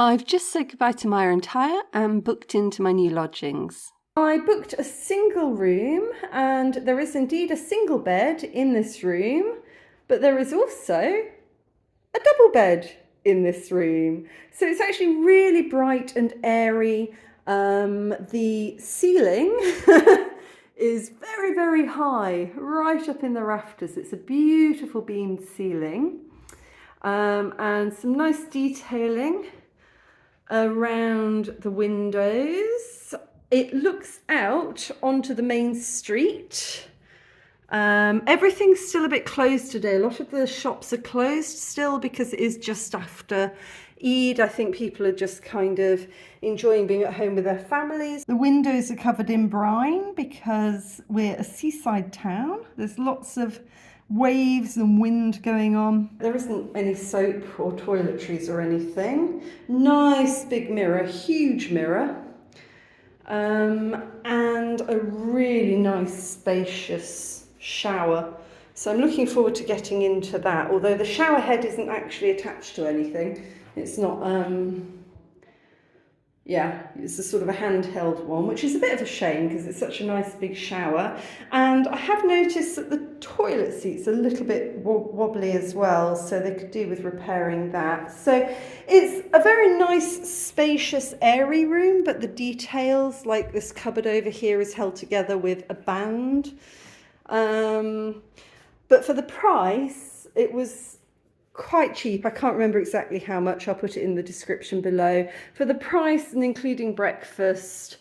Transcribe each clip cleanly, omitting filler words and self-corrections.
I've just said goodbye to Maya and Taya and booked into my new lodgings. I booked a single room, and there is indeed a single bed in this room, but there is also a double bed in this room. So it's actually really bright and airy. The ceiling is very, very high, right up in the rafters. It's a beautiful beamed ceiling, and some nice detailing around the windows. It looks out onto the main street. Everything's still a bit closed today. A lot of the shops are closed still because it is just after Eid. I think people are just kind of enjoying being at home with their families. The windows are covered in brine because we're a seaside town. There's lots of waves and wind going on. There isn't any soap or toiletries or anything. Nice big mirror, huge mirror. And a really nice spacious shower. So I'm looking forward to getting into that, although the shower head isn't actually attached to anything. It's not, it's a sort of a handheld one, which is a bit of a shame because it's such a nice big shower. And I have noticed that the toilet seat's a little bit wobbly as well, so they could do with repairing that. So it's a very nice, spacious, airy room, but the details, like this cupboard over here, is held together with a band. But for the price, it was quite cheap. I can't remember exactly how much. I'll put it in the description below. For the price and including breakfast,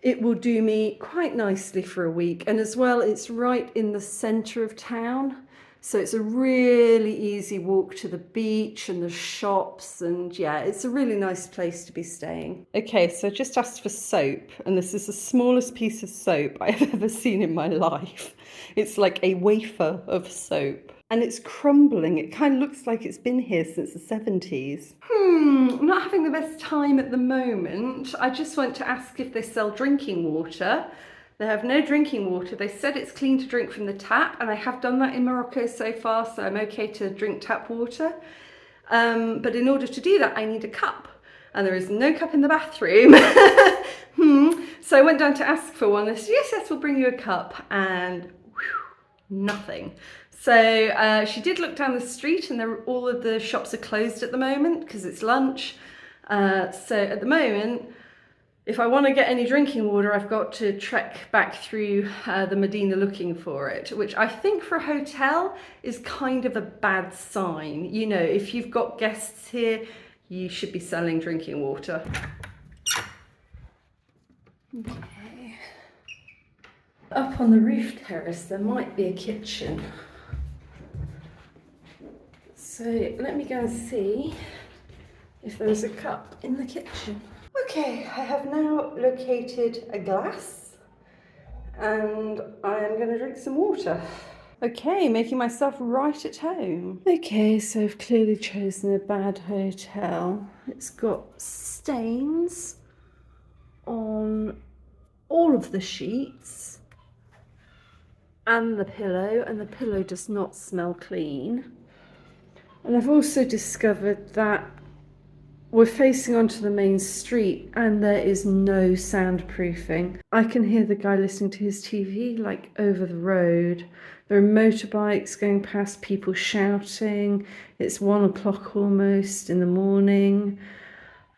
it will do me quite nicely for a week. And as well, it's right in the centre of town. So it's a really easy walk to the beach and the shops, and yeah, it's a really nice place to be staying. Okay, so I just asked for soap, and this is the smallest piece of soap I've ever seen in my life. It's like a wafer of soap, and it's crumbling. It kind of looks like it's been here since the 70s. I'm not having the best time at the moment. I just want to ask if they sell drinking water. They have no drinking water. They said it's clean to drink from the tap, and I have done that in Morocco so far, so I'm okay to drink tap water. But in order to do that, I need a cup, and there is no cup in the bathroom. So I went down to ask for one. They said, yes, we'll bring you a cup, and nothing. So she did look down the street, and all of the shops are closed at the moment because it's lunch. So at the moment, if I want to get any drinking water, I've got to trek back through the Medina looking for it, which I think for a hotel is kind of a bad sign. You know, if you've got guests here, you should be selling drinking water. Okay. Up on the roof terrace, there might be a kitchen. So let me go and see if there's a cup in the kitchen. Okay, I have now located a glass and I am going to drink some water. Okay, making myself right at home. Okay, so I've clearly chosen a bad hotel. It's got stains on all of the sheets and the pillow does not smell clean. And I've also discovered that we're facing onto the main street and there is no soundproofing. I can hear the guy listening to his TV like over the road. There are motorbikes going past, people shouting. It's 1 o'clock almost in the morning.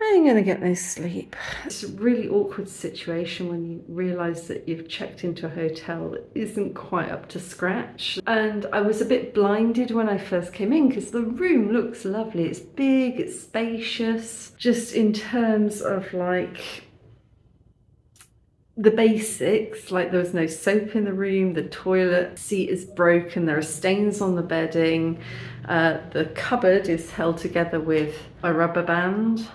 I ain't gonna get no sleep. It's a really awkward situation when you realise that you've checked into a hotel that isn't quite up to scratch. And I was a bit blinded when I first came in because the room looks lovely. It's big, it's spacious. Just in terms of like the basics, like there was no soap in the room, the toilet seat is broken, there are stains on the bedding, the cupboard is held together with a rubber band.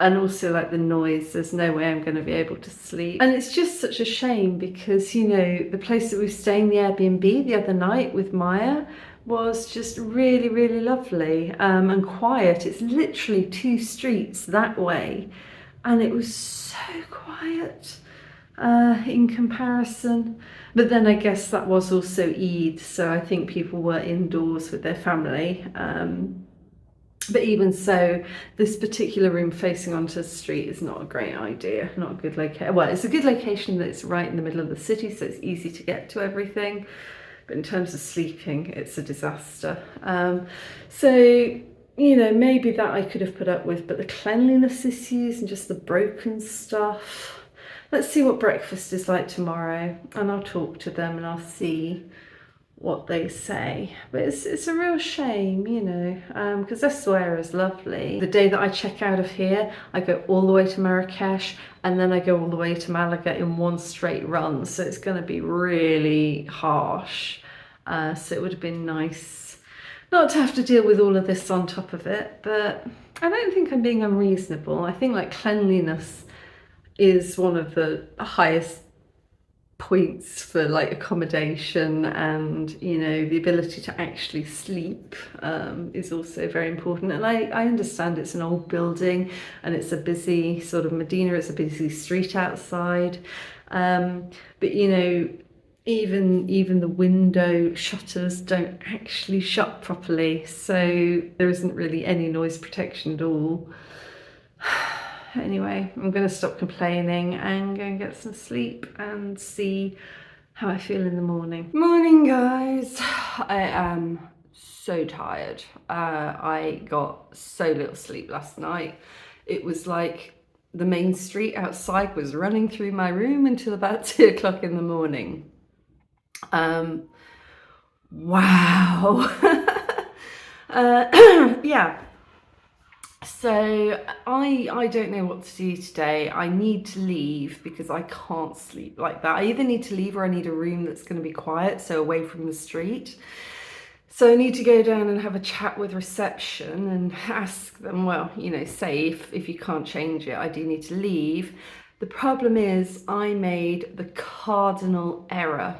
And also like the noise, there's no way I'm going to be able to sleep. And it's just such a shame because, you know, the place that we were staying, the Airbnb the other night with Maya, was just really, really lovely and quiet. It's literally 2 streets that way. And it was so quiet in comparison. But then I guess that was also Eid, so I think people were indoors with their family. But even so, this particular room facing onto the street is not a great idea, not a good location. Well, it's a good location that it's right in the middle of the city, so it's easy to get to everything. But in terms of sleeping, it's a disaster. So, you know, maybe that I could have put up with, but the cleanliness issues and just the broken stuff. Let's see what breakfast is like tomorrow, and I'll talk to them and I'll see what they say. But it's a real shame, you know, because Essaouira is lovely. The day that I check out of here, I go all the way to Marrakesh, and then I go all the way to Malaga in one straight run, so it's going to be really harsh. So it would have been nice not to have to deal with all of this on top of it, but I don't think I'm being unreasonable. I think like cleanliness is one of the highest points for like accommodation, and you know, the ability to actually sleep is also very important. And I understand it's an old building and it's a busy sort of Medina, it's a busy street outside, but you know, even the window shutters don't actually shut properly, so there isn't really any noise protection at all. Anyway, I'm going to stop complaining and go and get some sleep and see how I feel in the morning. Morning, guys. I am so tired. I got so little sleep last night. It was like the main street outside was running through my room until about 2 o'clock in the morning. Wow. Yeah. So I don't know what to do today. I need to leave because I can't sleep like that. I either need to leave or I need a room that's going to be quiet, so away from the street. So I need to go down and have a chat with reception and ask them, well, you know, say if you can't change it, I do need to leave. The problem is I made the cardinal error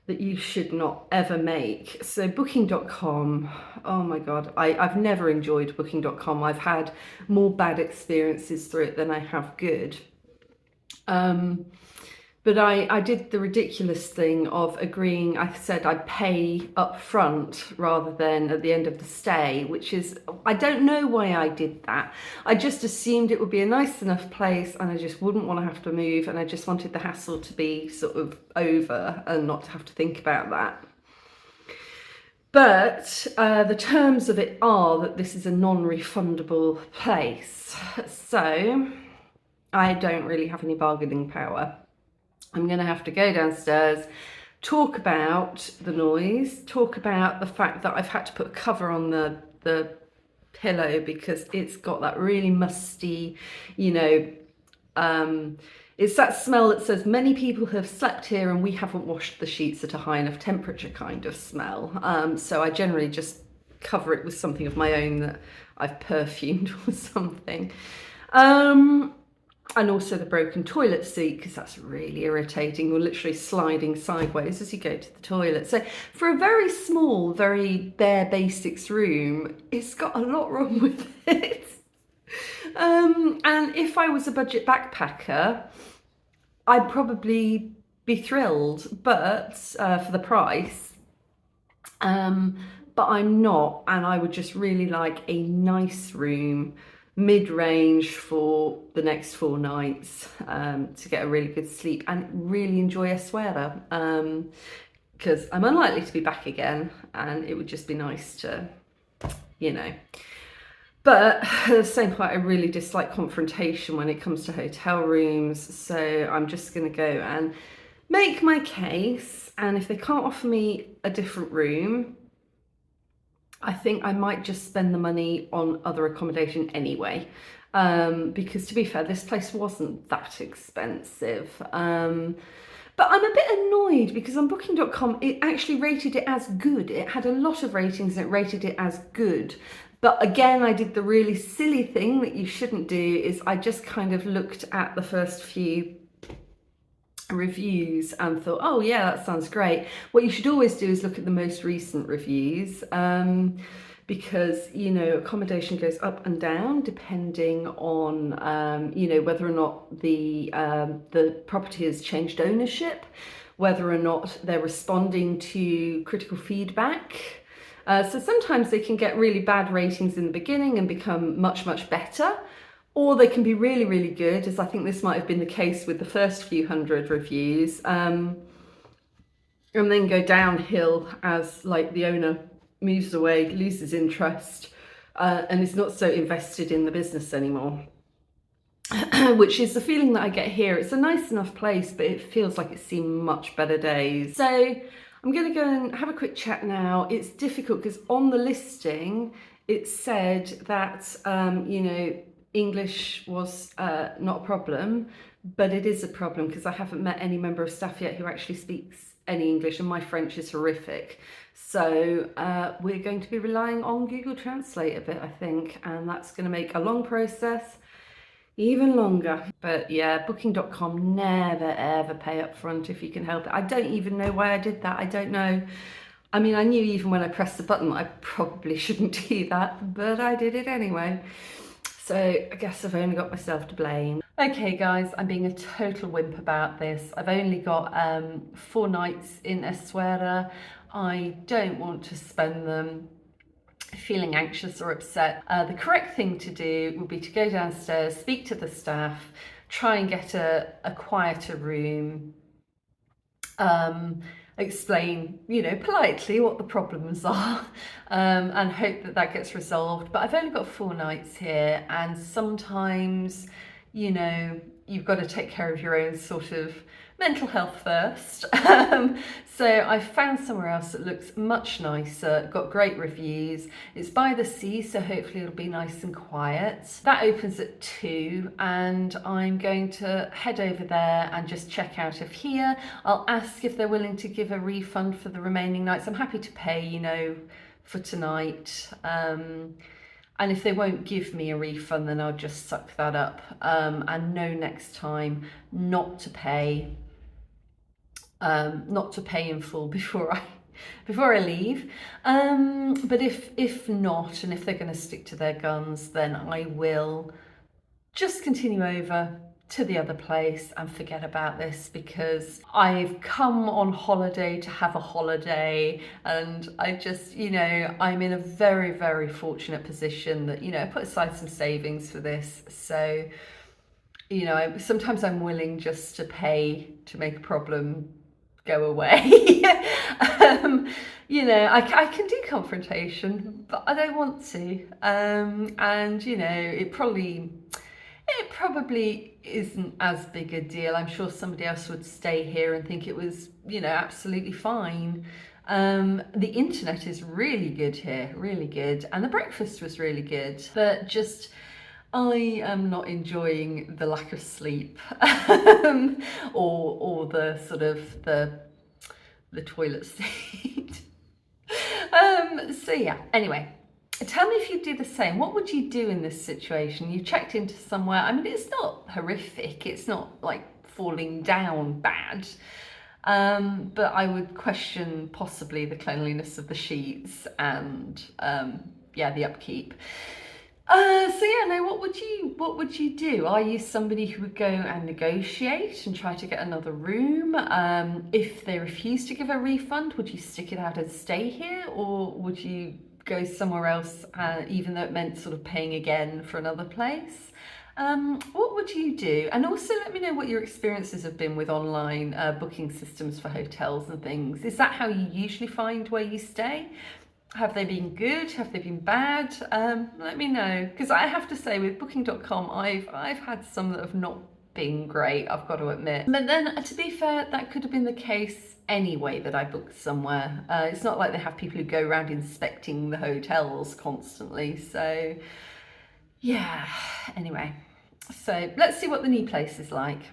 that you should not ever make. So Booking.com, oh my God, I've never enjoyed Booking.com. I've had more bad experiences through it than I have good. But I did the ridiculous thing of agreeing. I said I'd pay up front rather than at the end of the stay, which is, I don't know why I did that. I just assumed it would be a nice enough place and I just wouldn't want to have to move, and I just wanted the hassle to be sort of over and not to have to think about that. But the terms of it are that this is a non-refundable place. So I don't really have any bargaining power. I'm going to have to go downstairs, talk about the noise, talk about the fact that I've had to put a cover on the pillow because it's got that really musty, you know, it's that smell that says many people have slept here and we haven't washed the sheets at a high enough temperature kind of smell. So I generally just cover it with something of my own that I've perfumed or something. And also the broken toilet seat, because that's really irritating. You're literally sliding sideways as you go to the toilet. So for a very small, very bare basics room, it's got a lot wrong with it. And if I was a budget backpacker, I'd probably be thrilled, but for the price. But I'm not, and I would just really like a nice room, mid-range for the next 4 nights, to get a really good sleep and really enjoy Essaouira, because I'm unlikely to be back again and it would just be nice to, you know. But at the same point, I really dislike confrontation when it comes to hotel rooms, so I'm just going to go and make my case, and if they can't offer me a different room, I think I might just spend the money on other accommodation anyway, because to be fair, this place wasn't that expensive. But I'm a bit annoyed because on Booking.com, it actually rated it as good. It had a lot of ratings and it rated it as good. But again, I did the really silly thing that you shouldn't do, is I just kind of looked at the first few reviews and thought, oh yeah, that sounds great. What you should always do is look at the most recent reviews, because, you know, accommodation goes up and down depending on, you know, whether or not the property has changed ownership, whether or not they're responding to critical feedback. So sometimes they can get really bad ratings in the beginning and become much, much better, or they can be really, really good, as I think this might have been the case with the first few hundred reviews, and then go downhill as like the owner moves away, loses interest, and is not so invested in the business anymore. Which is the feeling that I get here. It's a nice enough place, but it feels like it's seen much better days. So I'm going to go and have a quick chat now. It's difficult because on the listing it said that you know, English was not a problem, but it is a problem because I haven't met any member of staff yet who actually speaks any English, and my French is horrific. So we're going to be relying on Google Translate a bit, I think, and that's going to make a long process even longer. But yeah, booking.com, never ever pay up front if you can help it. I don't even know why I did that. I don't know. I mean, I knew even when I pressed the button I probably shouldn't do that, but I did it anyway. So I guess I've only got myself to blame. Okay guys, I'm being a total wimp about this. I've only got 4 nights in Essaouira. I don't want to spend them feeling anxious or upset. The correct thing to do would be to go downstairs, speak to the staff, try and get a quieter room, explain, you know, politely what the problems are, and hope that that gets resolved. But I've only got 4 nights here, and sometimes, you know, you've got to take care of your own sort of mental health first. So I found somewhere else that looks much nicer, got great reviews. It's by the sea, so hopefully it'll be nice and quiet. That opens at 2, and I'm going to head over there and just check out of here. I'll ask if they're willing to give a refund for the remaining nights. I'm happy to pay, you know, for tonight. And if they won't give me a refund, then I'll just suck that up and know next time not to pay in full before I leave. But if not, and if they're going to stick to their guns, then I will just continue over to the other place and forget about this, because I've come on holiday to have a holiday, and I just, you know, I'm in a very, very fortunate position that, you know, I put aside some savings for this. So, you know, sometimes I'm willing just to pay to make a problem go away. You know, I can do confrontation, but I don't want to. And, you know, it probably isn't as big a deal. I'm sure somebody else would stay here and think it was, you know, absolutely fine. The internet is really good here, really good, and the breakfast was really good, but just I am not enjoying the lack of sleep or the sort of the toilet seat. So yeah, anyway, tell me if you do the same. What would you do in this situation? You checked into somewhere. I mean, it's not horrific. It's not like falling down bad. But I would question possibly the cleanliness of the sheets and yeah, the upkeep. So yeah, no, what would you do? Are you somebody who would go and negotiate and try to get another room? If they refuse to give a refund, would you stick it out and stay here, or would you go somewhere else, even though it meant sort of paying again for another place? What would you do? And also let me know what your experiences have been with online booking systems for hotels and things. Is that how you usually find where you stay? Have they been good? Have they been bad? Let me know, because I have to say with booking.com, I've had some that have not been great, I've got to admit. But then, to be fair, that could have been the case anyway that I booked somewhere. It's not like they have people who go around inspecting the hotels constantly. So yeah, anyway, so let's see what the new place is like.